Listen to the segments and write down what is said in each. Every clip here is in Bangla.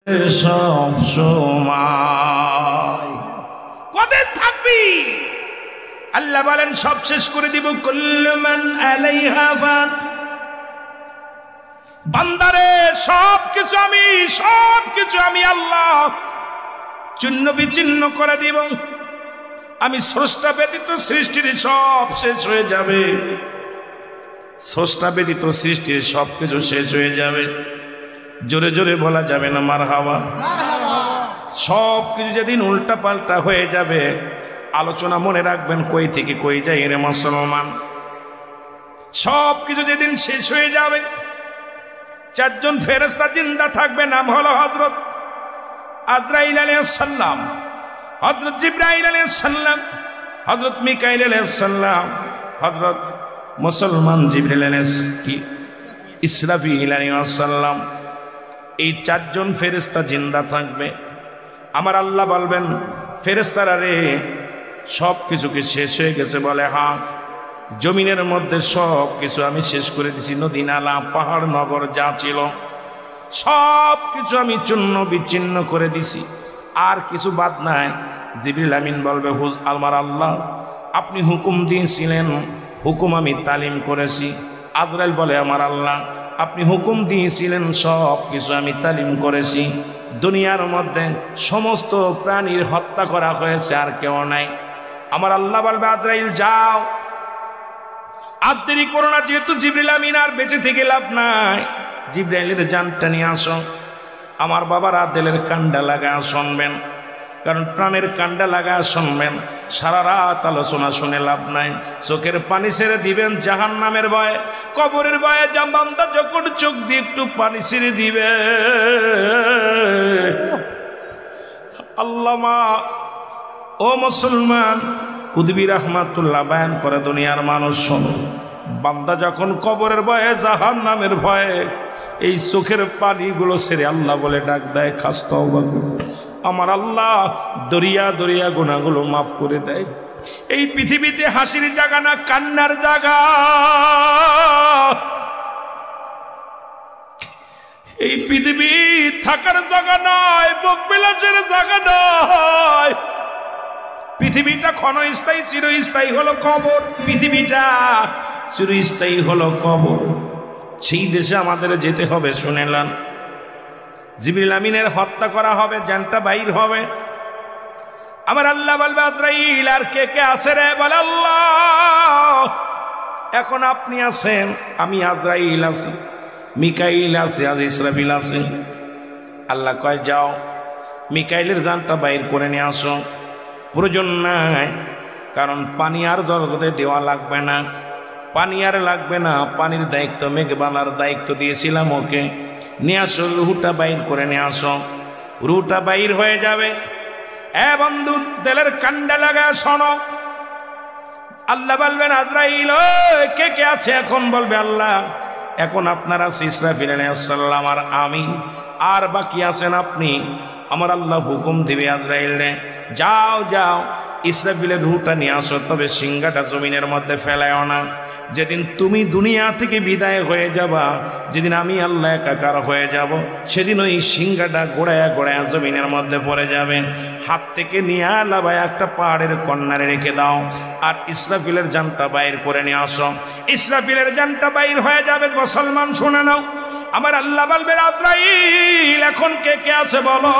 সব সময় কতদিন থাকবি? আল্লাহ বলেন সব শেষ করে দিব। কুল্লু মান আলাইহা ফান। বান্দারে সবকিছু আমি আল্লাহ চূন্য বিচ্ছিন্ন করে দিব। আমি স্রষ্টা ব্যতীত সৃষ্টির সব শেষ হয়ে যাবে। স্রষ্টা ব্যতীত সৃষ্টির সবকিছু শেষ হয়ে যাবে। জোরে জোরে বলা যাবে না মারহাবা? সব কিছু যেদিন উল্টা পাল্টা হয়ে যাবে, আলোচনা মনে রাখবেন কই থেকে কই যায় রে মুসলমান। সব কিছু যেদিন শেষ হয়ে যাবে, চারজন ফেরেশতা জিন্দা থাকবে। নাম হলো হযরত আজরাইল আলাইহিস সালাম, হযরত জিবরাইল আলাইহিস সালাম, হযরত মিকাইল আলাইহিস সালাম, হযরত মুসলমান জিবরাইল আলাইহিস ইসরাফিল আলাইহিস সালাম। এই চারজন ফেরেশতা জিন্দা থাকবে। আমার আল্লাহ বলবেন, ফেরেশতারা রে সব কিছু কি শেষ হয়ে গেছে? বলে হ্যাঁ। জমিনের মধ্যে সব কিছু আমি শেষ করে দিছি। নদী নালা পাহাড় নগর যা ছিল সব কিছু আমি চূন্য বিচ্ছিন্ন করে দিছি, আর কিছু বাদ নাই। জিবরিল আমিন বলবে, আমার আল্লাহ আপনি হুকুম দিয়েছিলেন, হুকুম আমি তালিম করেছি। আজরাইল বলে, আমার আল্লাহ আপনি হুকুম দিয়েছিলেন, সব কিছু আমি তালিম করেছি। দুনিয়ার মধ্যে সমস্ত প্রাণীর হত্যা করা হয়েছে, আর কেউ নাই। আমার আল্লাহ বলবে, আজরাইল যাও, আর দেরি করো না। যেহেতু জিবরিল আমিন আর বেঁচে থেকে লাভ নাই, জিবরাইলের জানটা নিয়ে আসো। আমার বাবারা দিলের কান্ডা লাগা শুনবেন, কারণ প্রাণের কান্ডা লাগা শুনবেন। সারা রাত আলোচনা শুনে লাভ নাই। চোখের পানি ছেড়ে দিবেন জাহান্নামের ভয়ে, কবরের ভয়ে। জামানদা যখন চোখ দিয়ে একটু পানি ছেড়ে দিবে, আল্লামা ও মুসলমান কুতুবী রাহমাতুল্লাহ বয়ান করে, দুনিয়ার মানুষ শোনো, বান্দা যখন কবরের ভয়ে জাহান্নামের ভয়ে এই চোখের পানিগুলো ছেড়ে আল্লাহ বলে ডাক দেয়, খাস্তাও বলবে, আমার আল্লাহ দরিয়া দরিয়া গুনাহগুলো মাফ করে দেয়। এই পৃথিবীতে হাসির জায়গা না, কান্নার জায়গা। এই পৃথিবী থাকার জায়গা নয়, ভোগবিলাসের জায়গা নয়। পৃথিবীটা ক্ষণস্থায়ী, চিরস্থায়ী হলো কবর। পৃথিবীটা চিরস্থায়ী হলো কবর। সেই দেশে আমাদের যেতে হবে। শুনেলেন, জিবরিল আমিনের হত্যা করা হবে, জানটা বাইর হবে। আমার আল্লাহ বলবে, আজরাইল আর কে কে আছে রে? বলে, আল্লাহ এখন আপনি আছেন, আমি আজরাইল আছি, মিকাইল আছে, আজ ইসরাফিল আছে। আল্লাহ কয়, যাও মিকাইলের জানটা বাইর করে নিয়ে আসো। প্রয়োজন নাই, কারণ পানি আর জগতে দেওয়া লাগবে না, পানি আর লাগবে না। পানির দায়িত্ব মেঘবানার দায়িত্ব দিয়েছিলাম ওকে। নিয়ে আসো, রুহটা বাইর করে নিয়ে আসো। রুহটা বাইর হয়ে যাবে। এ বন্ধু, দিলের কান্ডা লাগা শোনো। আল্লাহ বলবেন, আজরাইল কে কে আছে? এখন বলবে, আল্লাহ এখন আপনারা ইসরাফিল আলাইহিস সালাম আর আমি, আর বাকি আছেন আপনি। আমার আল্লাহ হুকুম দিবে আজরাইল রে, যাও যাও ইসরাফিলের রুহটা নিয়ে আসো, তবে সিংহাটা জমিনের মধ্যে ফেলায়ও না। যেদিন তুমি দুনিয়া থেকে বিদায় হয়ে যাবা, যেদিন আমি আল্লাহ একাকার হয়ে যাব, সেদিন ওই সিংহাটা গোড়ায়া গোড়ায়া জমিনের মধ্যে পড়ে যাবে। হাত থেকে নিয়ে আলাবায় একটা পাহাড়ের কন্যারে রেখে দাও, আর ইসরাফিলের জানটা বাইর করে নিয়ে আসো। ইসরাফিলের জানটা বাইর হয়ে যাবে। মুসলমান শুনে নাও, আমার আল্লাহ বলবে, আজরাইল এখন কে কে আছে বলো।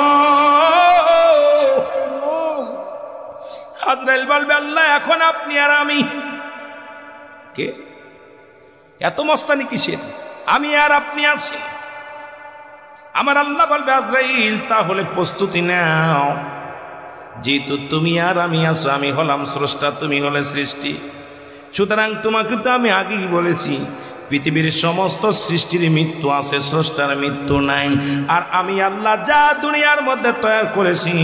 আজরাইল বলবে, আল্লাহ এখন আপনি আর আমি। কে? এত মস্তানি কিসের? আমি আর আপনি আছি। আমার আল্লাহ বলবে, আজরাইল তাহলে প্রস্তুতি নাও, যেহেতু তুমি আর আমি আছো, আমি হলাম স্রষ্টা, তুমি হলে সৃষ্টি। সুতরাং তোমাকে তো আমি আগেই বলেছি, পৃথিবীর সমস্ত সৃষ্টির মৃত্যু আছে, স্রষ্টার মৃত্যু নাই। আর আমি আল্লাহ যা দুনিয়ার মধ্যে তৈরি করেছি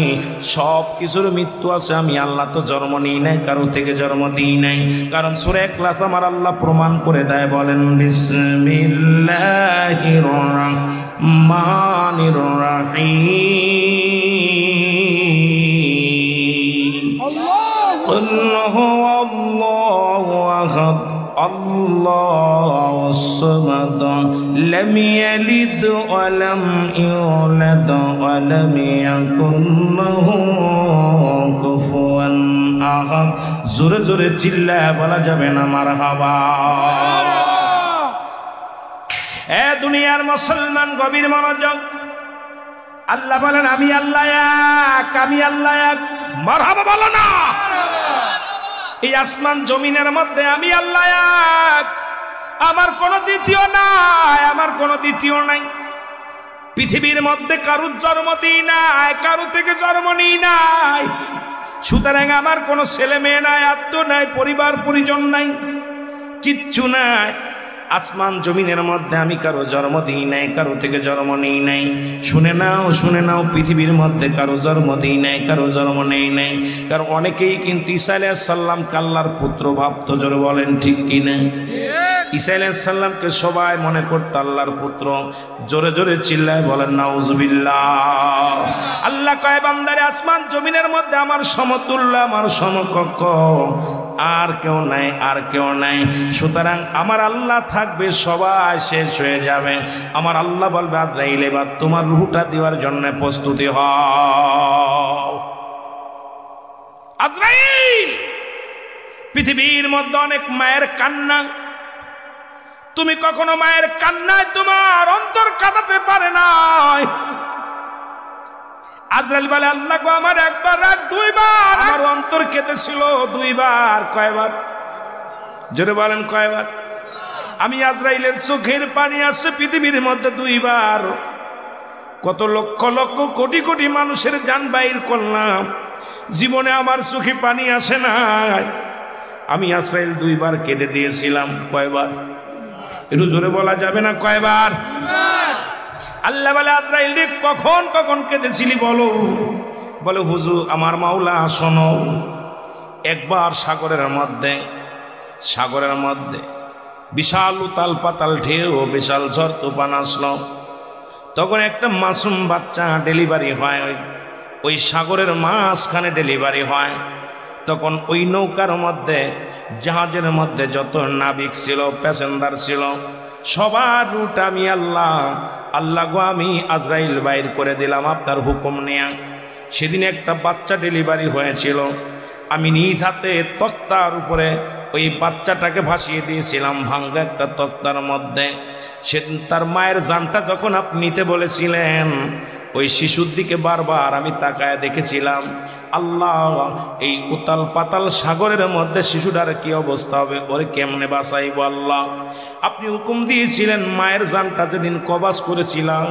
সব কিছুর মৃত্যু আছে। আমি আল্লাহ তো জন্ম নিই নাই, কারো থেকে জন্ম দিই নাই। কারণ সূরা ইখলাস আমার আল্লাহ প্রমাণ করে দেয়, বলেন বিসমিল্লাহির রহমানির রহিম। আল্লাহু আল্লাহু আহাদ, আল্লাহুস সামাদ, لم يلد ولم يولد ولم يكن له كفوا أحد জোরে জোরে চিল্লায় বলা যাবে না মারহাবা। এ দুনিয়ার মুসলমান গভীর মনোযোগ। আল্লাহ বলেন আমি আল্লাহ এক, আমি আল্লাহ এক। মারহাবা বলো না। এই আসমান জমিনের মধ্যে আমি আল্লাহ এক, আমার কোনো দ্বিতীয় নাই, আমার কোনো দ্বিতীয় নাই। পৃথিবীর মধ্যে কারুর জন্ম দিই নাই, কারু থেকে জন্ম নিই নাই। সুতরাং আমার কোনো ছেলে মেয়ে নাই, আত্মীয় নাই, পরিবার পরিজন নাই, কিচ্ছু নাই। আসমান জমিনের মধ্যে আমি কারো জন্ম দিই নাই, কারো থেকে জন্ম নেই নাই। শুনে নাও, শুনে নাও, পৃথিবীর মধ্যে কারো জন্ম দিই নাই, কারো জন্ম নেই নাই। কারণ অনেকেই কিন্তু ঈসা আলাইহিস সালাম আল্লাহর পুত্র ভাবতো। জোরে বলেন ঠিক কিনা? ঈসা আলাইহিস সালামকে সবাই মনে করতো আল্লাহর পুত্র। জোরে জোরে চিল্লায় বলেন নাউজুবিল্লাহ। আল্লাহ কয় বান্দারে আসমান জমিনের মধ্যে আমার সমতুল্য, আমার সমকক্ষ আর কেউ নাই, আর কেউ নাই। সুতরাং আমার আল্লাহ থাকবে, সবাই শেষ হয়ে যাবে। আমার আল্লাহ বলবে আজরাইল এবার তোমার রূহটা দেওয়ার জন্য প্রস্তুতি হও। আজরাইল, পৃথিবীর মধ্যে অনেক মায়ের কান্না, তুমি কখনো মায়ের কান্নায় তোমার অন্তর কাঁদাতে পারে নাই। আজরাইল বলে আল্লাহ গো আমার একবার রাত দুইবার আমার অন্তর কেঁদেছিল, দুইবার। কয়বার? জোরে বলেন কয়বার? আমি আজরাইলের চোখের পানি আসছে পৃথিবীর মধ্যে দুইবার। কত লক্ষ লক্ষ কোটি কোটি মানুষের জান বাইর করলাম, জীবনে আমার চোখে পানি আসে নাই। আমি আজরাইল দুইবার কেঁদে দিয়েছিলাম। কয়বার? একটু জোরে বলা যাবে না? কয়বার? আল্লাহ বলে আজরাইল রে কখন কখন কেঁদেছিলি বলো? বলে হুজুর আমার মাওলা শোনো, একবার সাগরের মধ্যে বিশাল উতাল পাতাল ঢেউ, বিশাল ঝড় তুফান আসলো। তখন একটা মাসুম বাচ্চা ডেলিভারি হয়, ওই সাগরের মাঝখানে ডেলিভারি হয়। তখন ওই নৌকার মধ্যে, জাহাজের মধ্যে যত নাবিক ছিল, প্যাসেঞ্জার ছিল, সবার রুট আমি আল্লাহ গো আমি আজরাইল বাইর করে দিলাম আপনার হুকুম নিয়ে। সেদিন একটা বাচ্চা ডেলিভারি হয়েছিল, আমি নিজ হাতে তক্তার উপরে ওই বাচ্চাটাকে ভাসিয়ে দিয়েছিলাম, ভাঙ্গা একটা তক্তার মধ্যে। সেদিন তার মায়ের জানটা যখন আপনি নিতে বলেছিলেন, ওই শিশুর দিকে বারবার আমি তাকায় দেখেছিলাম। আল্লাহ, এই উতাল পাতাল সাগরের মধ্যে শিশুটার কি অবস্থা হবে, ওরে কেমনে বাঁচাইব আল্লাহ? আপনি হুকুম দিয়েছিলেন। মায়ের জানটা যেদিন কবাজ করেছিলাম,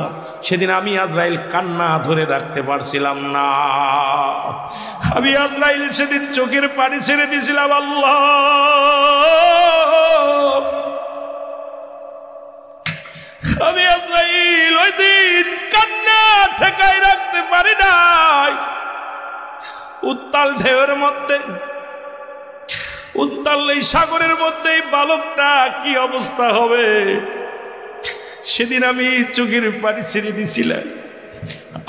সেদিন আমি আজরাইল কান্না ধরে রাখতে পারছিলাম না। আমি আজরাইল সেদিন চোখের পানি ছেড়ে দিয়েছিলাম। আল্লাহ, আমি আজরাইল ওই দিন কান্না ঠেকাই রাখতে পারি নাই। উত্তাল ঢেউয়ের মধ্যে, উত্তাল এই সাগরের মধ্যে এই বালকটা কি অবস্থা হবে, সেদিন আমি চোখের পানি ছেড়ে দিছিলাম।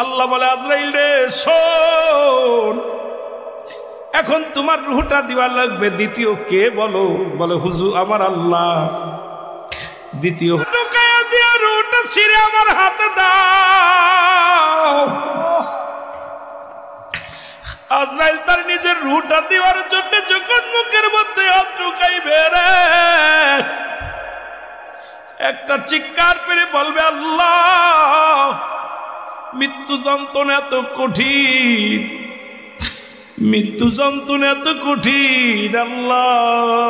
আল্লাহ বলে আজরাইল রে শোন, এখন তোমার রূহটা দিবা লাগবে। দ্বিতীয় কে বলো? বলে হুজুর আমার আল্লাহ। দ্বিতীয় ঢুকায়া দিয়া রূহটা ছিঁড়ে আমার হাতে দাও। আজরাইল তার নিজের রূহটা দেওয়ার জন্য যখন মুখের মধ্যে হাত ঢুকাইবে রে, একটা চিৎকার পেরে বলবে আল্লাহ, মৃত্যু যন্ত্রণা এত কঠিন, মৃত্যু যন্ত্রণা এত কঠিন। আল্লাহ,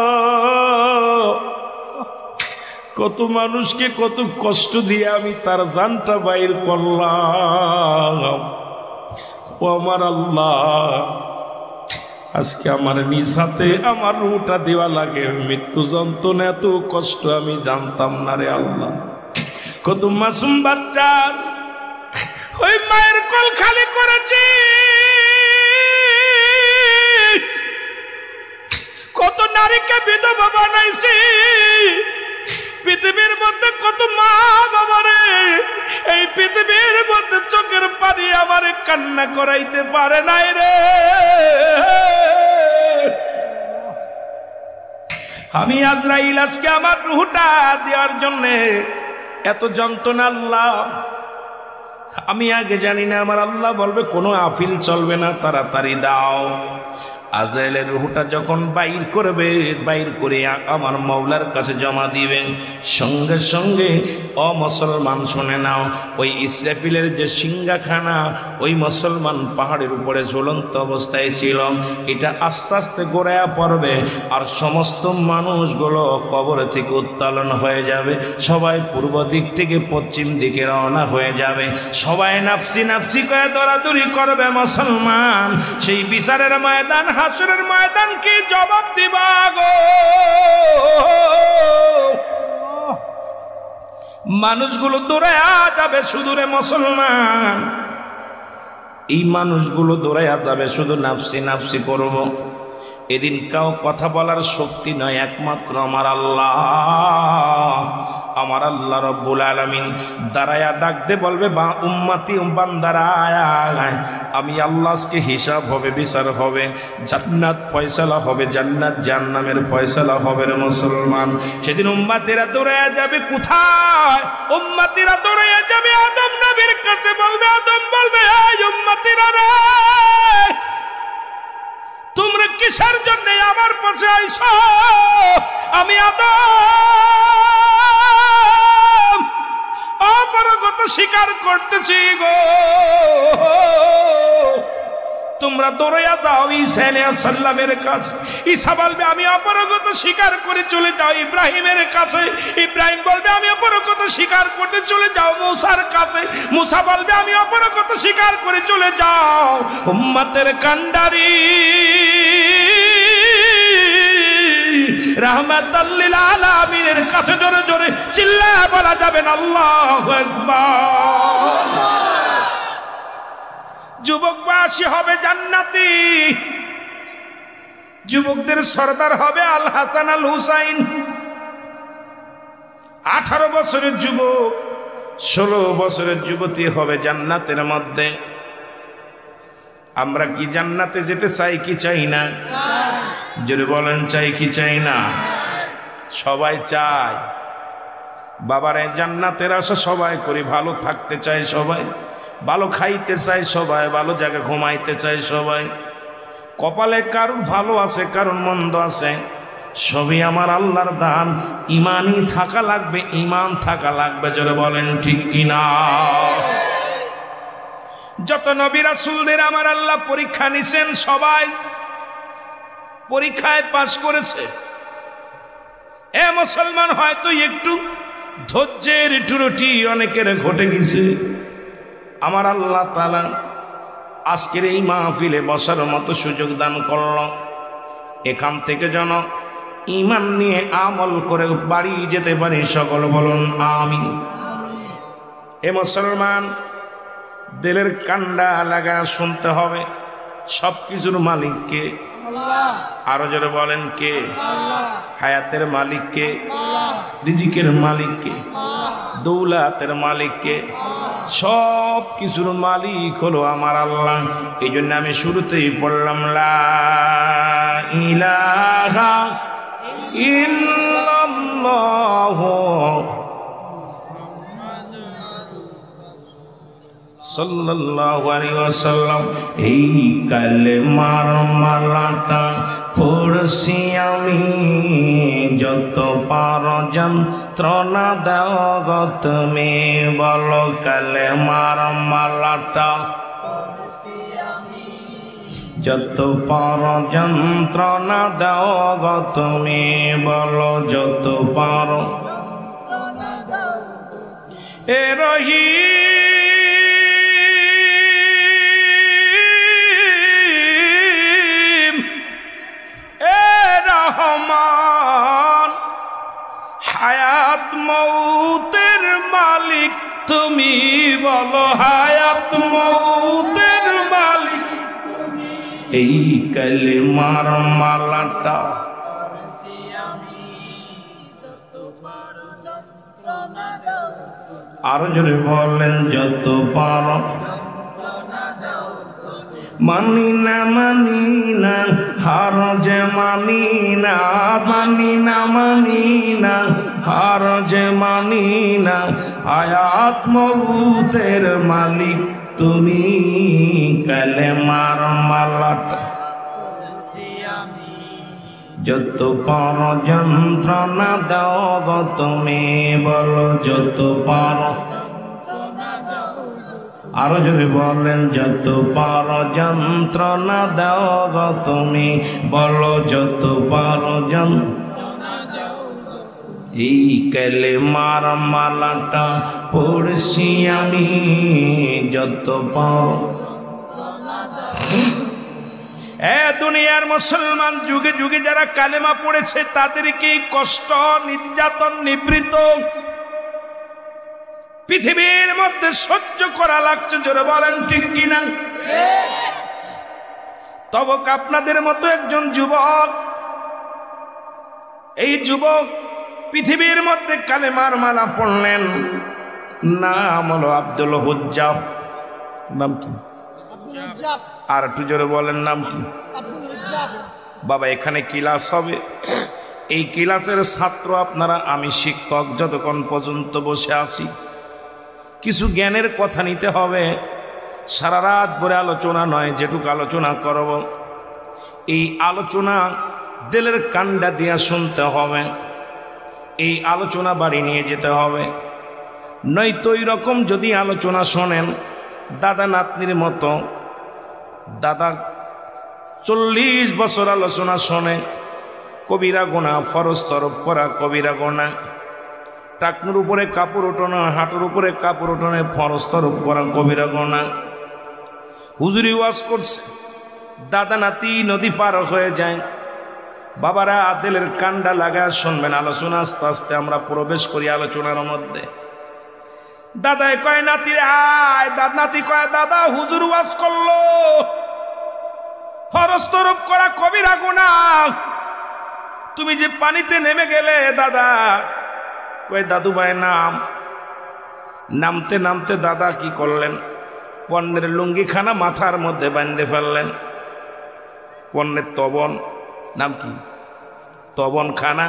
কত মানুষকে কত কষ্ট দিয়ে আমি তার জানটা বাইর করলাম। ও আমার আল্লাহ, আজকে আমার নিজ হাতে আমার রূহটা দেওয়া লাগে। মৃত্যু যন্ত্রণা এত কষ্ট আমি জানতাম না রে আল্লাহ। কত মাসুম বাচ্চার ওই মায়ের কোল খালি করেছি, কত নারীকে বিধবা বানাইছি। পৃথিবীর মধ্যে কত মা বাবা রে এই পৃথিবীর মধ্যে চোখের পানি আমার কান্না করাইতে পারে নাই রে। আমি আজরাইল আজকে আমার রূহটা দেওয়ার জন্যে এত যন্ত্রণা আল্লাহ আমি আগে জানি না। আমার আল্লাহ বলবে কোনো আফিল চলবে না, তাড়াতাড়ি দাও। আজরাইলের রূহটা যখন বাইর করবে, বাইর করে আমার মাওলার কাছে জমা দিবেন, সঙ্গে সঙ্গে ও মুসলমান শুনে নাও, ওই ইসরাফিলের যে সিংহাখানা ওই মুসলমান পাহাড়ের উপরে ঝুলন্ত অবস্থায় ছিল, এটা আস্তে আস্তে গড়ায়া পড়বে আর সমস্ত মানুষগুলো কবর থেকে উত্তোলন হয়ে যাবে। সবাই পূর্ব দিক থেকে পশ্চিম দিকে রওনা হয়ে যাবে। সবাই নাফসি নাফসি করে দৌড়াদৌড়ি করবে। মুসলমান সেই বিচারের ময়দান, হাসরের ময়দান কি জবাব দিবা গো? মানুষগুলো দৌড়ায়া যাবে শুধু রে মুসলমান, এই মানুষগুলো দৌড়ায়া যাবে শুধু নাফসি নাফসি করব। এদিন কাউ কথা বলার শক্তি নয়, একমাত্র আমার আল্লাহ। আমার আল্লাহ রব্বুল আলামিন দাঁড়ায়া ডাকতে বলবে, বা উম্মতি বান্দারা আমি আল্লাহ আজকে হিসাব হবে, বিচার হবে, জান্নাত ফয়সালা হবে, জান্নাত জাহান্নামের ফয়সালা হবে রে মুসলমান। সেদিন উম্মতিরা দৌড়ায়া যাবে কোথায়? উম্মতিরা দৌড়ায়া যাবে আদম নবীর কাছে। বলবে, আদম বলবে, এই উম্মতিরা রে, তোমরা কিসের জন্য আমার পাশে আইছো? আমি আদম অপারগতা স্বীকার করতেছি গো। তোমরা দৌড়াইয়া যাও ঈসা আলাইহিস সালামের কাছে। ঈসা বলবে, আমি অপারগতা স্বীকার করে চলে যাও ইব্রাহিমের কাছে। ইব্রাহিম বলবে, আমি অপারগতা স্বীকার করতে চলে যাও মুসার কাছে। মুসা বলবে, আমি অপারগতা স্বীকার করে চলে যাও উম্মতের কান্ডারি রাহমাতাল লিল আলামিনের কাছে। জোরে জোরে চিল্লায়া বলা যাবে না আল্লাহু আকবার। যুবক বয়সী হবে জান্নাতি, যুবকদের সরদার হবে আল হাসান আল হুসাইন। 18 বছরের যুবক, 16 বছরের যুবতী হবে জান্নাতের মধ্যে। আমরা কি জান্নাতে যেতে চাই কি চাই না? জোরে বলেন, চাই কি চাই না? সবাই চায়। বাবারে জান্নাতের আশা সবাই করি, ভালো থাকতে চাই সবাই, ভালো খাইতে চাই সবাই, ভালো জায়গায় ঘুমাইতে চাই সবাই। কপালে কারণ ভালো আছে, কারণ মন্দ আছে, সবই আমার আল্লাহর দান। ইমানই থাকা লাগবে, ইমান থাকা লাগবে। জোরে বলেন ঠিক কিনা? যত নবী রাসূলদের আমার আল্লাহ পরীক্ষা নিছেন, সবাই পরীক্ষায় পাশ করেছে। এ মুসলমান, হয়তো একটু ধৈর্যের ত্রুটি অনেকের ঘটে গেছে। আমার আল্লাহ তাআলা আজকের এই মাহফিলে বসার মতো সুযোগ দান করল। এখান থেকে যেন ঈমান নিয়ে আমল করে বাড়ি যেতে পারি। সকল বলুন আমিন। এ মুসলমান, দিলের কান্ডা লাগা শুনতে হবে, সব কিছুর মালিক কে? আরো জোরে বলেন কে? হায়াতের মালিক কে? রিজিকের মালিক কে? দৌলাতের মালিক কে? সব কিছুর মালিক হলো আমার আল্লাহ। এই জন্য আমি শুরুতেই পড়লাম, লা ইলাহা ইল্লাল্লাহ সাল্লাল্লাহু আলাইহি ওয়াসাল্লাম। এই কালেমার মালাটা পড়ছি আমি, যত পার যন্ত্রণা দাও গো তুমি। বলো, কালেমার মালাটা পড়ছি আমি, যত পার যন্ত্রণা দাও গো তুমি। বলো, যত পার যন্ত্রণা দাও এ রহিম। হায়াত মৌতের মালিক তুমি। বলো, হায়াত মৌতের মালিক তুমি। এই কালেমার মালাটা পড়ছি আমি, যত পারো যন্ত্রণা দাও। আরো জোরে বলেন, যত পারো যন্ত্রণা দাও। মানি না মানি না হার যে মানি না, মানি না মানি না হার যে মানি না, হায়াত মউতের মালিক তুমি, কালেমার মালাটা যত পার যন্ত্রণা দাও গো তুমি, বলো যত পার, আরো জোরে বলেন যত পার যন্ত্রণা দাও গো তুমি, বলো যত পার যন্ত্রণা দাও। এই কালেমার মালাটা পড়ছি আমি, যত পার। দুনিয়ার মুসলমান যুগে যুগে যারা কালেমা পড়েছে তাদেরকে কষ্ট, নির্যাতন, নিবৃত পৃথিবীর মধ্যে সহ্য করা লাগছে। জোরে বলেন ঠিক কিনা? তবে আপনাদের মতো একজন যুবক, এই যুবক পৃথিবীর মধ্যে কালেমার মালা পড়লেন, নাম হলো আব্দুল হুজ্জাব। নাম কি? আর একটু জোরে বলেন নাম কি? বাবা এখানে ক্লাস হবে, এই ক্লাসের ছাত্র আপনারা, আমি শিক্ষক, যতক্ষণ পর্যন্ত বসে আছি কিছু জ্ঞানের কথা নিতে হবে। সারা রাত ভরে আলোচনা নয়, যেটুকু আলোচনা করব এই আলোচনা দিলের কান্ডা দিয়া শুনতে হবে, এই আলোচনা বাড়ি নিয়ে যেতে হবে। নয়তো ওই রকম যদি আলোচনা শোনেন দাদা নাতনির মতো, দাদা 40 বছর আলোচনা শোনে, কবিরা গোনা, ফরজ তরফ করা কবিরা গোনা, টাকনুর উপরে কাপড় ওঠানো, হাঁটুর উপরে কাপড় ওঠানো ফরজ তরফ করা কবিরা গোনা। হুজুরি ওয়াজ করছে, দাদা নাতি নদী পার হয়ে যায়। বাবারা দিলের কান্ডা লাগায় শুনবেন আলোচনা। আস্তে আস্তে আমরা প্রবেশ করি আলোচনার মধ্যে। দাদাই কয় নাতি আয়, নাতি কয় দাদা হুজুর ওয়াজ করলো ফরজ তরফ করা কবিরা গুনাহ, তুমি যে পানিতে নেমে গেলে দাদা। কয় দাদু ভাই নাম। নামতে নামতে দাদা কি করলেন, পণ্যের লুঙ্গিখানা মাথার মধ্যে বাঁধে ফেললেন। পণ্যের তবন, নাম কি? তবন খানা,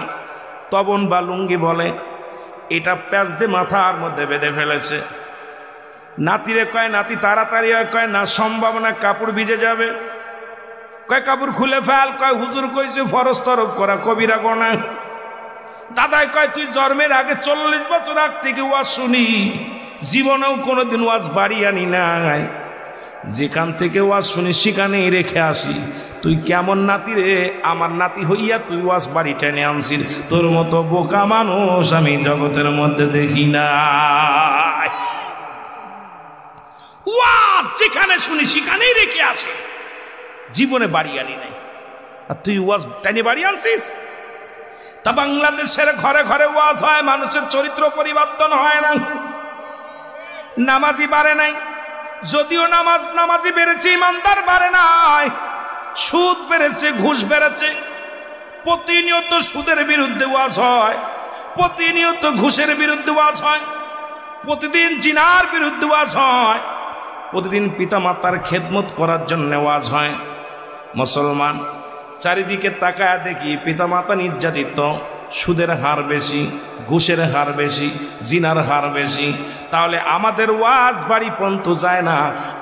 তবন বা লুঙ্গি বলে, এটা প্যাঁচ দিয়ে মাথার মধ্যে বেঁধে ফেলেছে। নাতিরে কয় নাতি তাড়াতাড়ি হয়, কয় না সম্ভব না, কাপড় ভিজে যাবে। কয় কাপড় খুলে ফেল। কয় হুজুর কইছে ফরজ তরফ করা কবিরা গুনাহ। দাদাই কয় তুই জন্মের আগে 40 বছর আগ থেকে ওয়াজ শুনি, জীবনেও কোনোদিন ওয়াজ বাড়ি আনি নাই, যেখান থেকে ওয়াজ শুনি সেখানেই রেখে আসি। তুই কেমন নাতি রে, আমার নাতি হইয়া তুই ওয়াজ বাড়ি টেনে আনছিস? তোর মতো বোকা মানুষ আমি জগতের মধ্যে দেখি না। ওয়াজ যেখানে শুনি সেখানেই রেখে আসি, জীবনে বাড়ি আনি নাই, আর তুই ওয়াজ টেনে বাড়ি আনছিস? তা বাংলাদেশের ঘরে ঘরে ওয়াজ হয়, মানুষের চরিত্র পরিবর্তন হয় না, নামাজি বাড়ে নাই। যদিও নামাজি বেড়েছে, ইমানদার বাড়ে নাই। সুদ বেড়েছে, ঘুষ বেড়েছে। প্রতিনিয়ত সুদের বিরুদ্ধে ওয়াজ হয়, প্রতিনিয়ত ঘুষের বিরুদ্ধে ওয়াজ হয়, প্রতিদিন জিনার বিরুদ্ধে ওয়াজ হয়, প্রতিদিন পিতামাতার খেদমত করার জন্য ওয়াজ হয়। মুসলমান চারিদিকে তাকায় দেখি পিতামাতা নির্যাতিত, সুদের হার বেশি, ঘুষের হার বেশি, জিনার হার বেশি। তাহলে আমাদের ওয়াজ বাড়ি পর্যন্ত যায় না,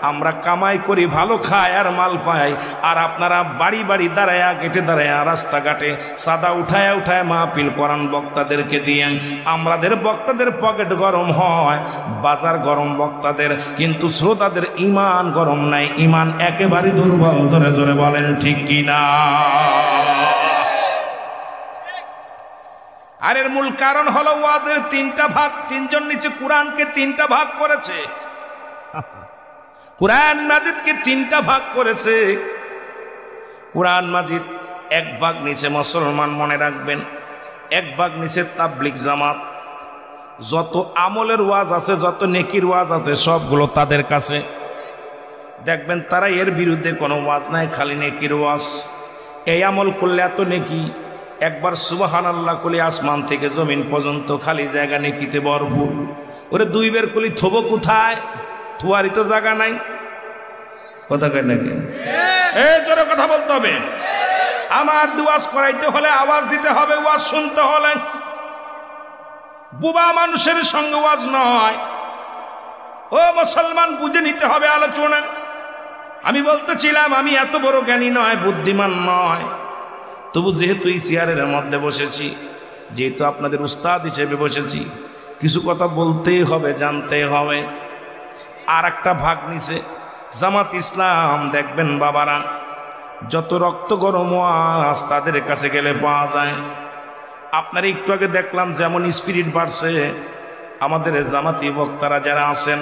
আমরা কামাই করি, ভালো খাই আর মাল পাই, আর আপনারা বাড়ি বাড়ি দাঁড়ায়া, গেটে দাঁড়ায়া, রাস্তাঘাটে সাদা উঠায় উঠায় মাহফিল করান বক্তাদেরকে দিয়ে। আমাদের বক্তাদের পকেট গরম হয়, বাজার গরম বক্তাদের, কিন্তু শ্রোতাদের ইমান গরম নাই, ইমান একেবারে দুর্বল। জোরে জোরে বলেন ঠিক কিনা? আর এর মূল কারণ হলো ওয়াজের 3টা ভাগ। 3জন নিচে কোরআনকে 3টা ভাগ করেছে, কোরআন মাজিদকে 3টা ভাগ করেছে। কোরআন মাজিদ 1 ভাগ নিচে মুসলমান, মনে রাখবেন, 1 ভাগ নিচে তাবলিগ জামাত। যত আমলের ওয়াজ আছে, যত নেকির ওয়াজ আছে, সবগুলো তাদের কাছে। দেখবেন তারা এর বিরুদ্ধে কোনো ওয়াজ নাই, খালি নেকির ওয়াজ। এই আমল করলে এত নেকি, একবার সুবহানাল্লাহ কলি আসমান থেকে জমিন পর্যন্ত খালি জায়গা নেকিতে ভরপুর। ওরে 2 বের কলি থব কোথায়? থুয়ারই তো জায়গা নাই। কথা কয় নাকি? জোরে কথা বলতে হবে। আমার ওয়াজ করাইতে হলে আওয়াজ দিতে হবে, ওয়াজ শুনতে হলে বুবা মানুষের সঙ্গে ওয়াজ নয়। ও মুসলমান, বুঝে নিতে হবে আলোচনা। আমি বলতেছিলাম আমি এত বড় জ্ঞানী নয়, বুদ্ধিমান নয়, তবু যেহেতু এই চেয়ারের মধ্যে বসেছি, যেহেতু আপনাদের উস্তাদ হিসেবে বসেছি, কিছু কথা বলতেই হবে, জানতে হবে। আর একটা ভাগ নিছে জামাত ইসলাম। দেখবেন বাবারা, যত রক্ত গরম ওয়াজ তাদের কাছে গেলে পাওয়া যায়। আপনার একটু আগে দেখলাম যেমন স্পিরিট বাড়ছে। আমাদের জামাতি বক্তারা যারা আছেন,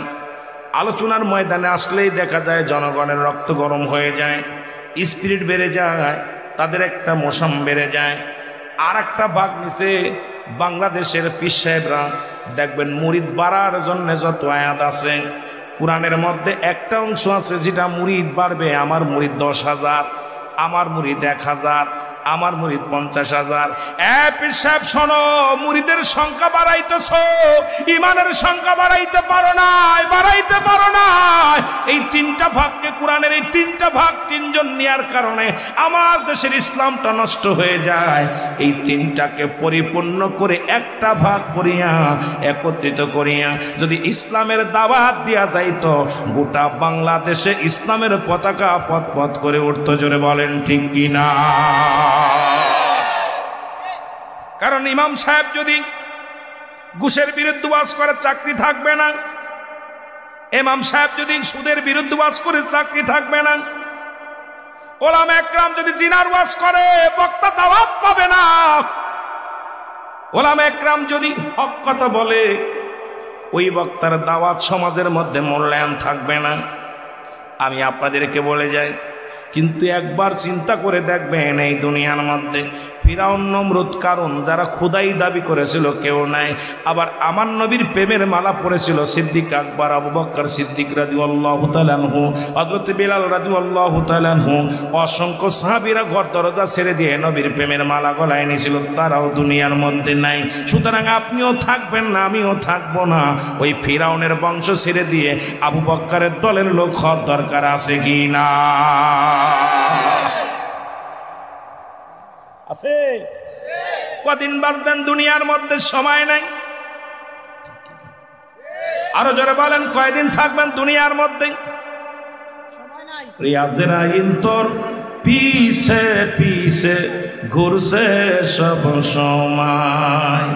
আলোচনার ময়দানে আসলেই দেখা যায় জনগণের রক্ত গরম হয়ে যায়, স্পিরিট বেড়ে যায়, তাদের একটা মোসাম বেড়ে যায়। আর একটা ভাগ নিছে বাংলাদেশের পীর সাহেবরা। দেখবেন মুরিদ বাড়ার জন্য যত আয়াত আছে কোরআনের মধ্যে একটা অংশ আছে যেটা মুরিদ বাড়বে। আমার মুরিদ 10,000, আমার মুরিদ 1,000, আমার মুরিদ 50,000। পীর সাহেব শোনো, মুরিদের সংখ্যা বাড়াইতেছ, ইমানের সংখ্যা বাড়াইতে পারো না, বাড়াইতে পারো না। এই তিনটা ভাগকে, কোরআনের এই তিনটা ভাগ তিনজন নেয়ার কারণে আমার দেশের ইসলামটা নষ্ট হয়ে যায়। এই তিনটাকে পরিপূর্ণ করে একটা ভাগ করিয়া, একত্রিত করিয়া যদি ইসলামের দাওয়াত দেয়া যাইতো, গোটা বাংলাদেশে ইসলামের পতাকা পথ করে উঠতো। জোরে বলেন ঠিক কিনা? কারণ ইমাম সাহেব যদি ঘুষের বিরুদ্ধে ওয়াজ করে চাকরি থাকবে না, ইমাম সাহেব যদি সুদের বিরুদ্ধে ওয়াজ করে চাকরি থাকবে না, ওলামা একরাম যদি জিনার ওয়াজ করে বক্তা দাওয়াত পাবে না, ওলামা একরাম যদি হক কথা বলে ওই বক্তার দাওয়াত সমাজের মধ্যে মূল্যায়ন থাকবে না। আমি আপনাদেরকে বলে যাই, কিন্তু একবার চিন্তা করে দেখবেন এই দুনিয়ার মধ্যে ফিরাউন, নমরুদ, কারুন যারা খোদাই দাবি করেছিল কেউ নাই। আবার আমার নবীর প্রেমের মালা পড়েছিল সিদ্দিক আকবর, আবু বকর সিদ্দিক রাদিয়াল্লাহু তাআলা আনহু, হযরত বিলাল রাদিয়াল্লাহু তাআলা আনহু। অসংখ্য সাহাবীরা ঘর দরজা ছেড়ে দিয়ে নবীর প্রেমের মালা গলায় নিয়েছিল, তারাও দুনিয়ার মধ্যে নাই। সুতরাং আপনিও থাকবেন না, আমিও থাকবো না। ওই ফিরাউনের বংশ ছেড়ে দিয়ে আবু বকরের দলের লোক হওয়ার দরকার আছে কি না? আছে? কদিন বাঁচবেন দুনিয়ার মধ্যে? সময় নাই। আরো জোরে বলেন, কয়দিন থাকবেন দুনিয়ার মধ্যে? আজরাইল তোর পিছে পিছে ঘুরছে সব সময়।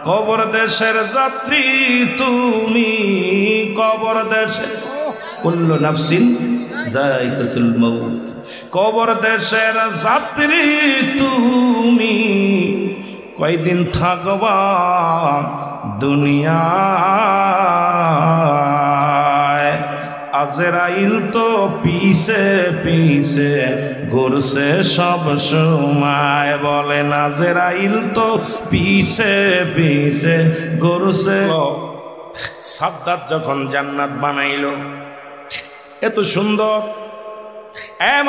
কবর দেশের যাত্রী তুমি, কবর দেশে কুল্লু নাফসিন যায়কাতুল মাউত। কবর দেশের যাত্রী তুমি, কয়দিন থাকবা দুনিয়ায়। আজরাইল তো পিছে পিছে ঘুরছে সব সময়। বলেন আজরাইল তো পিছে পিছে ঘুরছে। সাদ্দাত যখন জান্নাত বানাইল, এত সুন্দর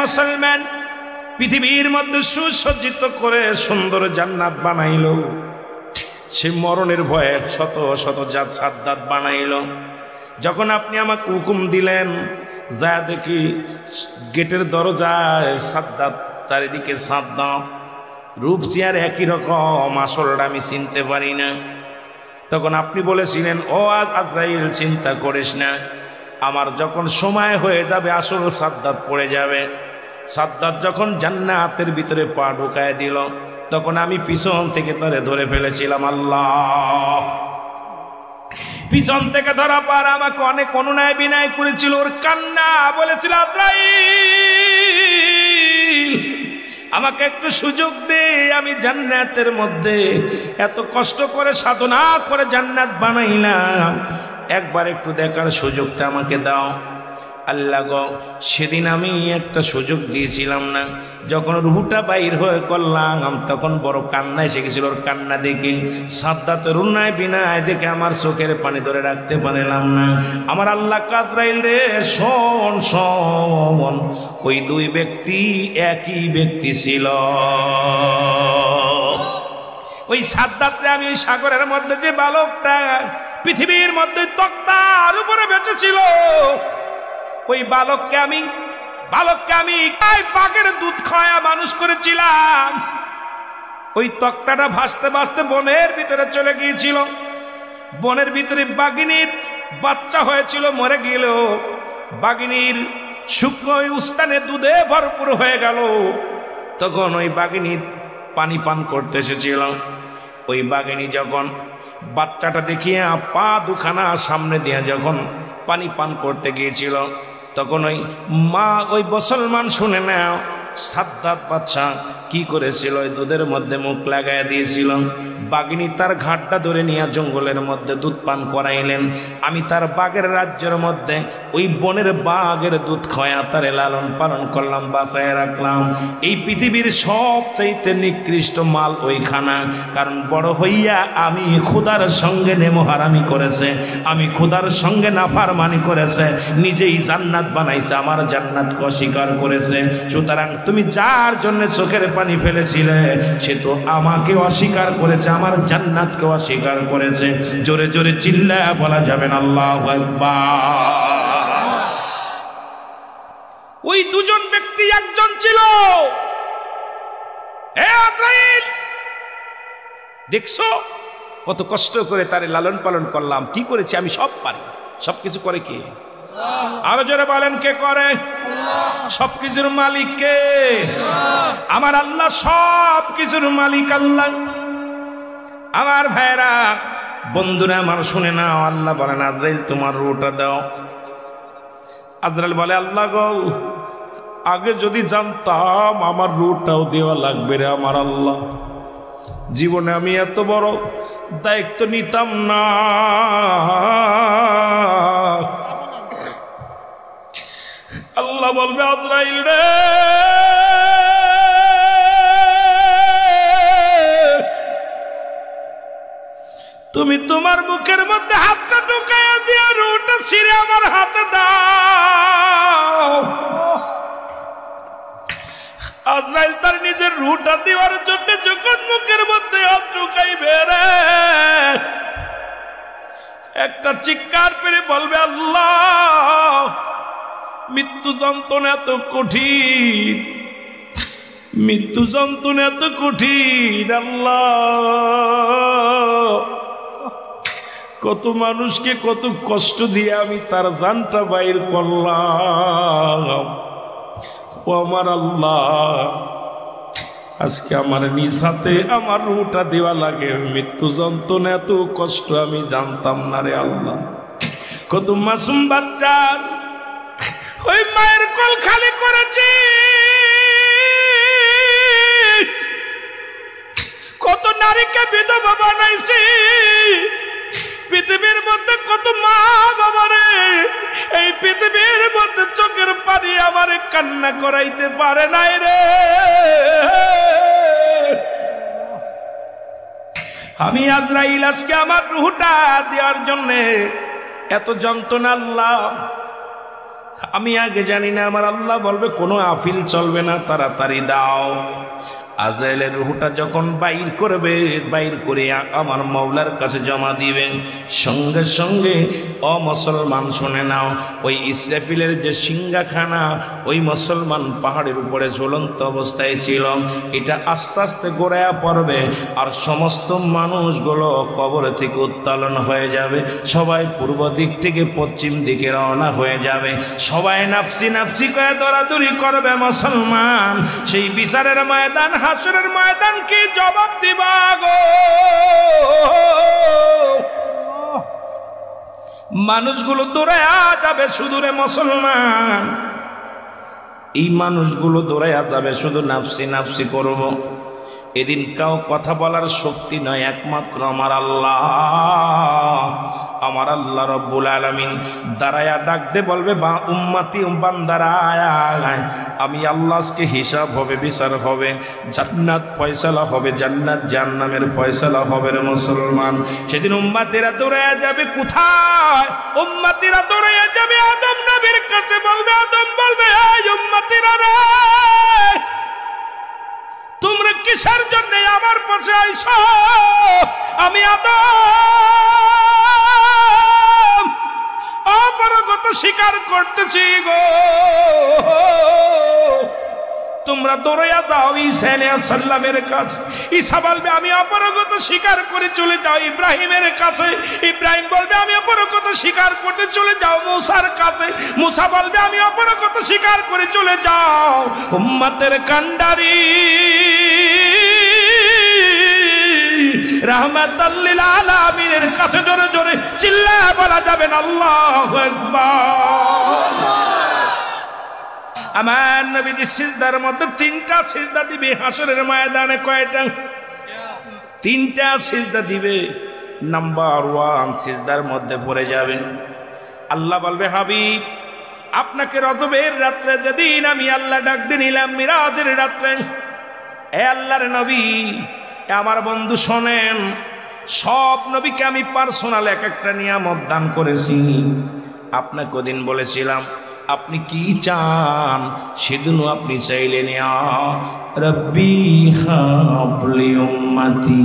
মুসলমান পৃথিবীর মধ্যে সুসজ্জিত করে সুন্দর জান্নাত বানাইল। সে মরণের ভয়ে শত শত সাদ্দাত বানাইল। যখন আপনি আমাকে হুকুম দিলেন, যা দেখি গেটের দরজায় সাদ্দাত, চারিদিকে সাদ্দাত, রূপ চেয়ার একই রকম, আসলটা আমি চিনতে পারি না। তখন আপনি বলেছিলেন, ও আজরাইল চিন্তা করিস না, আমার যখন সময় হয়ে যাবে আসল সাদ্দাত পড়ে যাবে। সাদ্দাত যখন জান্নাতের ভিতরে পা ঢুকায় দিল, তখন আমি পিছন থেকে তারে ধরে ফেলেছিলাম। আল্লাহ, পিছন থেকে ধরা পার আমাকে অনেক অনুনয় বিনয় করেছিল। ওর কান্না বলেছিল, আজরাইল আমাকে একটু সুযোগ দে, আমি জান্নাতের মধ্যে এত কষ্ট করে সাধনা করে জান্নাত বানাইলাম, একবার একটু দেখার সুযোগটা আমাকে দাও। আল্লাহ গো, সেদিন আমি একটা সুযোগ দিয়েছিলাম না। যখন রুহুটা বাইর হয়ে করলাম, তখন বড় কান্না এসে গেছিল। ওর কান্না দেখে, সাদ্দাতের উন্নয় বিনায় দেখে আমার চোখের পানি ধরে রাখতে পারলাম না। আমার আল্লাহ আজরাইল রে, শোন শোন, ওই দুই ব্যক্তি একই ব্যক্তি ছিল। ওই সাদ্দাতরে আমি ওই সাগরের মধ্যে যে বালকটা পৃথিবীর মধ্যে তক্তার উপরে বেঁচেছিল, ওই বালককে আমি বাঘের দুধ খাওয়া মানুষ করেছিলাম। ওই তক্তাটা ভাসতে ভাসতে বনের ভিতরে চলে গিয়েছিল। বনের ভিতরে বাঘিনীর বাচ্চা হয়েছিল, মরে গেল। বাঘিনীর শুকনো উস্তানে দুধে ভরপুর হয়ে গেল। তখন ওই বাঘিনী পানি পান করতে এসেছিল। ওই বাঘিনী যখন বাচ্চাটা দেখিয়ে পা দুখানা সামনে দিয়ে যখন পানি পান করতে গিয়েছিল, তখন ওই মা ওই মুসলমান শুনে নাও সাদ্দাত বাচ্চা কি করেছিল, ওই দুধের মধ্যে মুখ লাগাইয়া দিয়েছিল। বাঘিনী তার ঘাটটা ধরে নিয়ে জঙ্গলের মধ্যে দুধ পান করাইলেন। আমি তার বাঘের রাজ্যের মধ্যে ওই বনের বাঘের দুধ খয়া তারে লালন পালন করলাম, বাঁচায় রাখলাম। এই পৃথিবীর সবচাইতে নিকৃষ্ট মাল ওইখানা, কারণ বড় হইয়া আমি খোদার সঙ্গে নেমহারামি করেছে, আমি খোদার সঙ্গে নাফরমানি করেছে, নিজেই জান্নাত বানাইছে, আমার জান্নাতকে অস্বীকার করেছে। সুতরাং তুমি যার জন্য চোখের পানি ফেলেছিলে সে তো আমাকে অস্বীকার করেছে, আমার জান্নাতকে অস্বীকার করেছে। জোরে জোরে চিল্লায়া বলা যাবে না আল্লাহু আকবার। ওই দুজন ব্যক্তি একজন ছিল, হে আজরাইল দেখছো কত কষ্ট করে তারে লালন পালন করলাম, কি করেছি আমি সব পারি। সবকিছু করে কে? আরো জোরে বলেন কে করে? সবকিছুর মালিক কে? আমার আল্লাহ, সবকিছুর মালিক আল্লাহ। আমার ভাইরা বন্ধুরা আমার শুনে না, আল্লাহ বলেন আজরাইল তোমার রূহটা দাও। আজরাইল বলে আল্লাহ গো, আগে যদি জানতাম আমার রূহটাও দেওয়া লাগবে রে আমার আল্লাহ, জীবনে আমি এত বড় দায়িত্ব নিতাম না। আল্লাহ বলবে আজরাইল রে, তুমি তোমার মুখের মধ্যে হাতটা ঢুকাইয়া দিয়া রূহটা ছিঁড়ে আমার হাতে দাও। আজরাইল তার নিজের রূহটা দেওয়ার জন্য যখন মুখের মধ্যে হাত ঢুকাইবে রে, একটা চিৎকার পেরে বলবে আল্লাহ, মৃত্যু যন্ত্রণা এত কঠিন, মৃত্যু যন্ত্রণা এত কঠিন আল্লাহ, কত মানুষকে কত কষ্ট দিয়ে আমি তার জানটা বাইর করলাম। ও আমার আল্লাহ, আজকে আমার নিজ হাতে আমার রূহটা দেওয়া লাগে, মৃত্যু যন্ত্রণা এত কষ্ট আমি জানতাম না রে আল্লাহ। কত মাসুম বাচ্চার ওই মায়ের কোল খালি করেছি, কত নারীকে বিধবা বানাইছি, পৃথিবীর মধ্যে কত মা বাবা রে এই পৃথিবীর মধ্যে চোখের পানি আমার কান্না করাইতে পারে নাই রে। আমি আজরাইল আজকে আমার রূহটা দেওয়ার জন্য এত যন্ত্রণা আল্লাহ, আমি আগে জানি না। আমার আল্লাহ বলবে কোনো আফিল চলবে না, তাড়াতাড়ি দাও। আজরাইলের রূহটা যখন বাইর করবে, বাইর করে আমার মাওলার কাছে জমা দিবেন, সঙ্গে সঙ্গে ও মুসলমান শুনে নাও, ওই ইসরাফিলের যে সিংহাখানা ওই মুসলমান পাহাড়ের উপরে ঝুলন্ত অবস্থায় ছিল, এটা আস্তে আস্তে গড়াইয়া পড়বে, আর সমস্ত মানুষগুলো কবর থেকে উত্তোলন হয়ে যাবে, সবাই পূর্ব দিক থেকে পশ্চিম দিকে রওনা হয়ে যাবে, সবাই নাফসি নাফসি করে দৌড়াদৌড়ি করবে। মুসলমান সেই বিচারের ময়দান, হাসরের ময়দান কি জবাব দিবা গো? মানুষগুলো দৌড়াইয়া যাবে শুধু রে মুসলমান, এই মানুষগুলো দৌড়াইয়া যাবে শুধু নাফসি নাফসি করব। এদিন কাউ কথা বলার শক্তি নয়, একমাত্র আমার আল্লাহ। আমার আল্লাহ রব্বুল আলামিন দাঁড়ায়া ডাক দে বলবে, বা উম্মতি বান্দারা আয়, আমি আল্লাহ আজকে হিসাব হবে, বিচার হবে, জান্নাত ফয়সালা হবে, জান্নাত জাহান্নামের ফয়সালা হবে রে মুসলমান। সেদিন উম্মতিরা দৌড়াইয়া যাবে কোথায়? উম্মতিরা দৌড়াইয়া যাবে আদম নবীর কাছে, বলবে আদম বলবে, এই উম্মতিরা রে, তোমরা কিসের জন্য আমার পাশে আইছো? আমি আদম অপারগতা স্বীকার করতেছি গো। তোমরা তোমরা দৌড়াইয়া যাও ঈসা আলাইহিস সালামের কাছে। ঈসা বলবে আমি অপারগতা স্বীকার করে চলে যাও ইব্রাহিমের কাছে। ইব্রাহিম বলবে আমি অপারগতা স্বীকার করতে চলে যাও মুসার কাছে। মুসা বলবে আমি অপারগতা স্বীকার করে চলে যাও উম্মতের কান্ডারি রাহমাতাল লিল আলামিনের কাছে। জোরে জোরে চিল্লায়ে বলা যাবেন আল্লাহু আকবার। আমার নবীজি সিজদার মধ্যে তিনটা সিজদা দিবে হাসরের ময়দানে। কয়টা? তিনটা সিজদা দিবে। নাম্বার 1 সিজদার মধ্যে পড়ে যাবে। আল্লাহ বলবে হাবিব আপনাকে রজবের রাত্রে যেদিন আমি আল্লাহ ডাক দিয়ে নিলাম মিরাজের রাত্রে, এ আল্লাহর নবী আমার বন্ধু শোনেন, সব নবীকে আমি পার্সোনাল এক একটা নিয়ামত দান করেছি। আপনাকে ওদিন বলেছিলাম আপনি কি চান, সেদিনও আপনি চাইলেন ইয়া রব্বি হাবলি উম্মতি।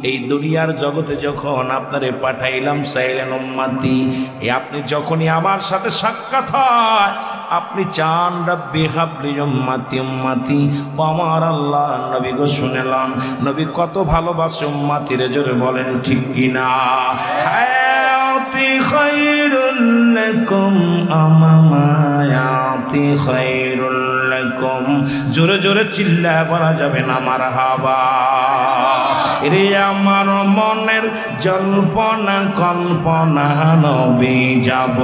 এই দুনিয়ার জগতে যখন আপনারে পাঠাইলাম চাইলেন উম্মতি। আপনি যখনই আমার সাথে সাক্ষাৎ হয় আপনি চান রব্বি হাবলি উম্মতি উম্মতি। ও আমার আল্লাহ নবী গো শুনলাম নবী কত ভালোবাসে উম্মতিরে, জোরে বলেন ঠিক কিনা। হায়াতি খায়রুল লাকুম আমামায়াতি খায়রুল লাকুম। জোরে জোরে চিল্লায় বলা যাবে না মারহাবা। রে আমার মনের জল্পনা কল্পনা নবী যাব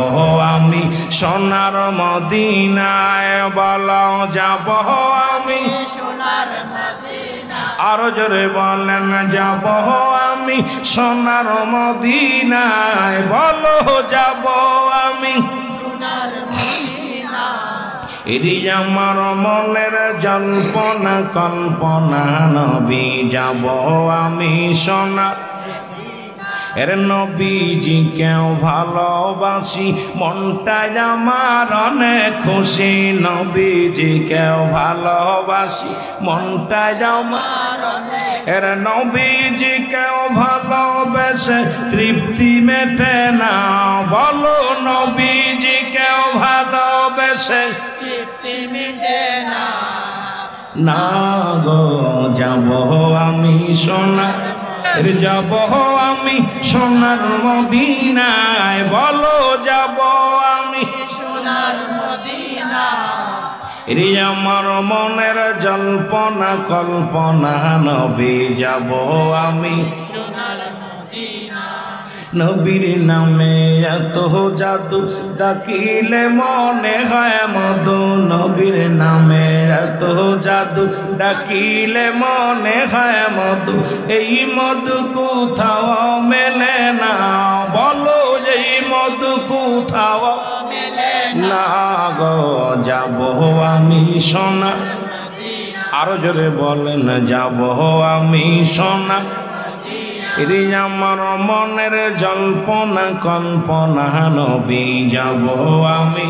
আমি সোনার মদিনায়। বলো যাব আমি সোনার মদিনা। আরো জোরে বলেন যাব আমি সোনার মদিনায়। বলো যাব আমি সোনার মদিনা। এরি আমার মনের জল্পনা কল্পনা নবী যাব আমি সোনার। এর নবীজি কেউ ভালোবাসি মনটাই আমার অনেক খুশি। নবীজি কেউ ভালোবাসি মনটাই আমার অনেক। এর নবীজি কেউ ভালোবেসে তৃপ্তি মেটে না। বলো নবীজি কেউ ভালোবেসে তৃপ্তি মেটে না। না গো যাব আমি সোনার, যাব আমি সোনার মদিনায়। বলো যাব আমি সোনার মদিনা। রে আমার মনের জল্পনা কল্পনা নবী যাব আমি সোনার মদিনা। নবীর নামে এত জাদু ডাকিলে মনে হয় মধু। নবীর নামে এত জাদু ডাকিলে মনে হয় মধু। এই মধু কোথাও মেলে না। বলো এই মধু কোথাও মেলে না গো যাব আমি সোনার। আরো জোরে বলেন যাব আমি সোনার। রে আমার মনের জল্পনা কল্পনা নবী যাব আমি।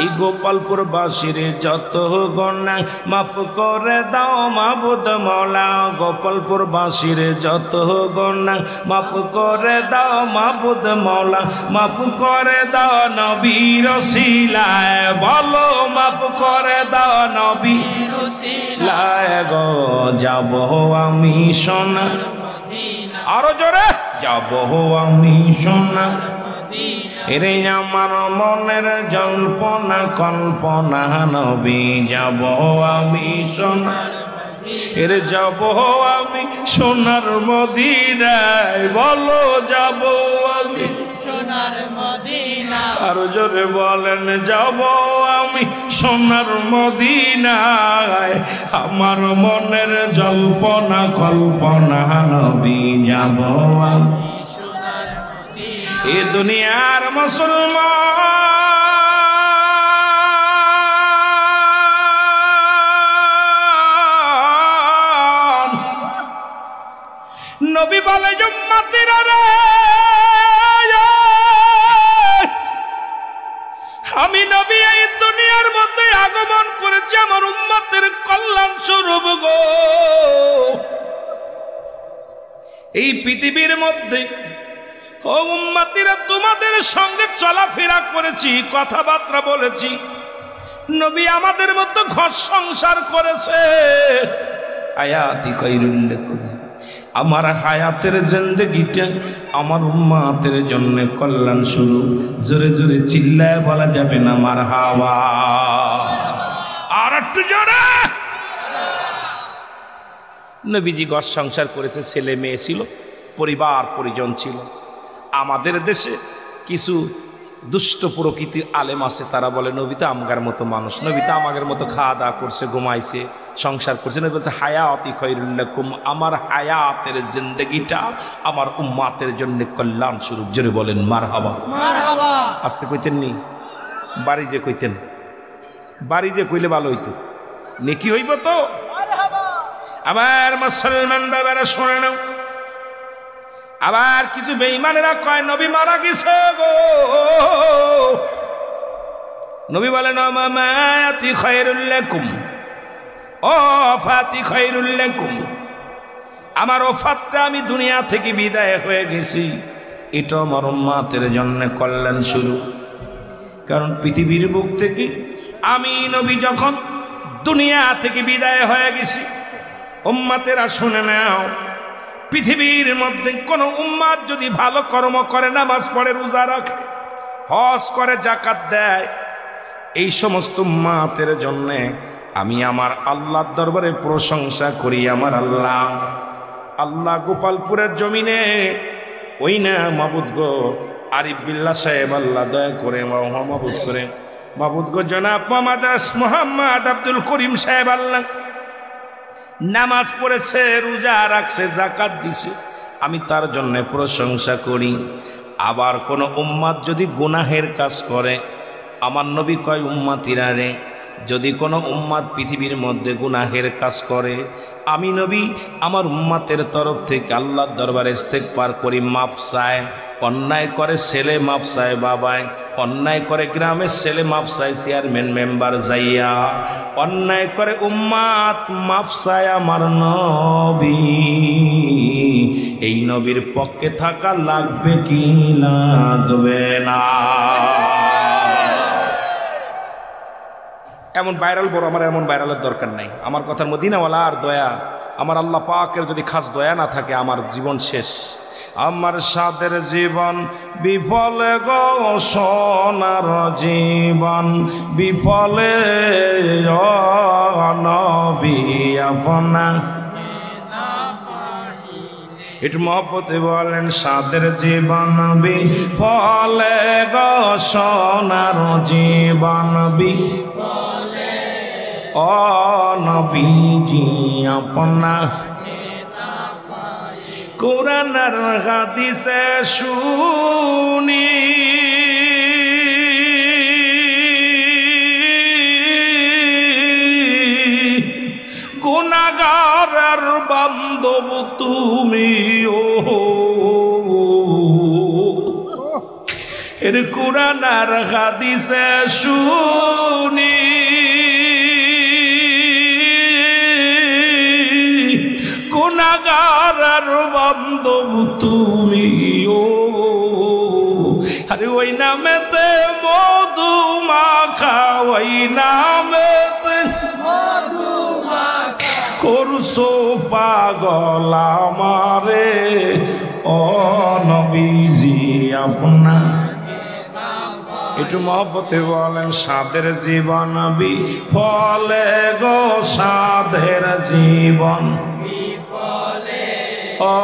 এই গোপালপুর বাসীর যত গুনাহ মাফ করে দাও মাবুদ মওলা। গোপালপুর বাসীর যত গুনাহ মাফ করে দাও মাবুদ মওলা। মাফ করে দাও নবীর ওসিলায়। বলো মাফ করে দাও নবীর ওসিলায় গো যাব আমি সোনার মদিনা। আরো জোরে যাব আমি সোনার। এরে আমার মনের জল্পনা কল্পনা নবী যাব আমি সোনার। এর যাব আমি সোনার মদিনায়। বলো যাব আমি সোনার মদিনা। আর জোরে বলেন যাব আমি সোনার মদিনায়। আমার মনের জল্পনা কল্পনা নবী যাব আমি। এ দুনিয়ার মুসলমান নবী বলে উম্মতিরা রে আমি নবী এই দুনিয়ার মধ্যে আগমন করেছি আমার উম্মতের কল্যাণ স্বরূপ গো। এই পৃথিবীর মধ্যে ও উম্মতিরা তোমাদের সঙ্গে চলাফেরা করেছি করেছি, কথাবার্তা বলেছি। নবী আমাদের মতো ঘর সংসার করেছে। হায়াতি খায়রুল লাকুম, আমার হায়াতের জিন্দেগিটা আমার উম্মতের জন্য কল্যাণ শুরু। জোরে জোরে চিল্লায় বলা যাবে না মারহাবা? আর একটু জোরে। নবীজি ঘর সংসার করেছে, ছেলে মেয়ে ছিল, পরিবার পরিজন ছিল। আমাদের দেশে কিছু দুষ্ট প্রকৃতির আলেম আছে, তারা বলে নবী তো আমগার মতো মানুষ, নবী তো আমাদের মতো খাওয়া দাওয়া করছে, ঘুমাইছে, সংসার করছে। নবী বলছে হায়াতি খায়রুল লাকুম, আমার হায়াতের জিন্দেগিটা আমার উম্মতের জন্য কল্যাণ স্বরূপ। জোরে বলেন মারহাবা। মারহাবা। আস্তে কইতেন নি, বাড়ি যে কইতেন, বাড়ি যে কইলে ভালো হইতো, নেকি হইব তো। আবার মুসলমান বাবারা শোনে নাও, আবার কিছু বেঈমানেরা কয় নবী মারা গেছে গো। নবী বলেন মামাতি খায়রুল লাকুম, ও ফাতি খায়রুল লাকুম, আমার ওফাতটা আমি দুনিয়া থেকে বিদায় হয়ে গেছি, এটা আমার উম্মতের জন্য কল্যাণ শুরু। কারণ পৃথিবীর বুক থেকে আমি নবী যখন দুনিয়া থেকে বিদায় হয়ে গেছি, উম্মতেরা শুনে নাও, পৃথিবীর মধ্যে কোন উম্মত যদি ভালো কর্ম করে, নামাজ পড়ে, রোজা রাখে, হজ করে, যাকাত দেয়, এই সমস্ত উম্মতের জন্য আমি আমার আল্লাহর দরবারে প্রশংসা করি। আমার আল্লাহ, আল্লাহ গোপালপুরের জমিনে ওই না মাবুদ গো আরিফ বিল্লাহ সাহেব, আল্লাহ দয়া করে মাবুদ করে, মাবুদ গো জনাব মোহাম্মদ আব্দুল করিম সাহেব, আল্লাহ নামাজ পড়েছে, রোজা রাখছে, যাকাত দিছে, আমি তার জন্য প্রশংসা করি। আবার কোন উম্মত যদি গুনাহের কাজ করে, আমার নবী কয় উম্মতিরা রে, যদি কোনো উম্মত পৃথিবীর মধ্যে গুনাহের কাজ করে, আমি নবী আমার উম্মতের তরফ থেকে আল্লাহর দরবারে ইস্তেগফার করি, মাফ চায়। অন্যায় করে ছেলে মাফ চায় বাবায়, অন্যায় করে গ্রামের ছেলে মাফ চায় চেয়ারম্যান মেম্বার যাইয়া, অন্যায় করে উম্মত মাফ চায় আমার নবী। এই নবীর পক্ষে থাকা লাগবে কি লাগবে না? এমন ভাইরাল বড়, আমার এমন ভাইরালের দরকার নাই। আমার কথার মদিনাওয়ালা আর দয়া, আমার আল্লাহ পাকের যদি খাস দয়া না থাকে, আমার জীবন শেষ। আমার সাদের জীবন বিফলে গো, সোনার জীবন বিফলে, নবী আপনা একটু মহব্বতে বলেন সাদের জীবন বিফলে গো, সোনার জীবন বিফলে, ও নবীজি আপনা কোরআন আর হাদিসে শুনি, গুনাহগারের বান্ধব তুমি, ও এর কোরআন আর হাদিসে শুনি, গুনাহগারের বান্ধব তুমি, ও আরে ওই নামেতে মধু মাখা, ওই নামেতে মধু মাখা করছো পাগল আমারে, ও নবীজি আপনা একটু মহব্বতে বলেন সাদের জীবন বিফলে গো, সাদের জীবন বিফলে, ও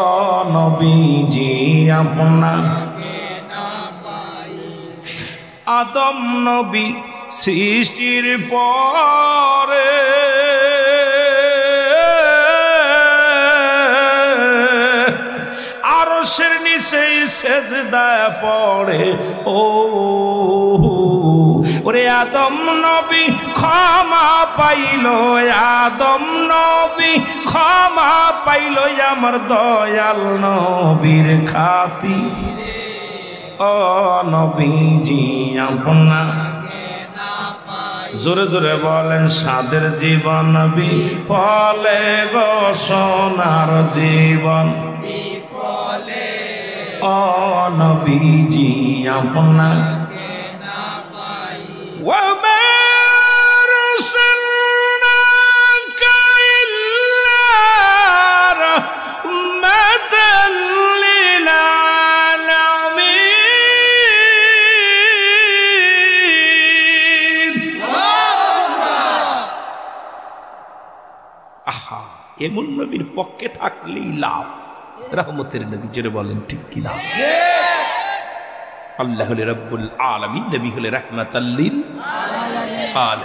নবীজি আপনা আদম নবী সৃষ্টির পরে আরশের নিচে সেজদায় পড়ে, ও ওরে আদম নবী ক্ষমা পাইল, আদম নবী ক্ষমা পাইল আমার দয়াল নবীর খাতিরে, ও নবীজি আপনা জোরে জোরে বলেন সাদের জীবন বিফলে গো, সোনার জীবন বিফলে, ও নবীজি আপনা এমন নবীর পক্ষে থাকলেই লাভ। রহমতের নবী জোরে বলেন ঠিক কি লাভ? আল্লাহ হলে রব্বুল আলামিন, নবী হলে রাহমাতাল লিল আলামিন।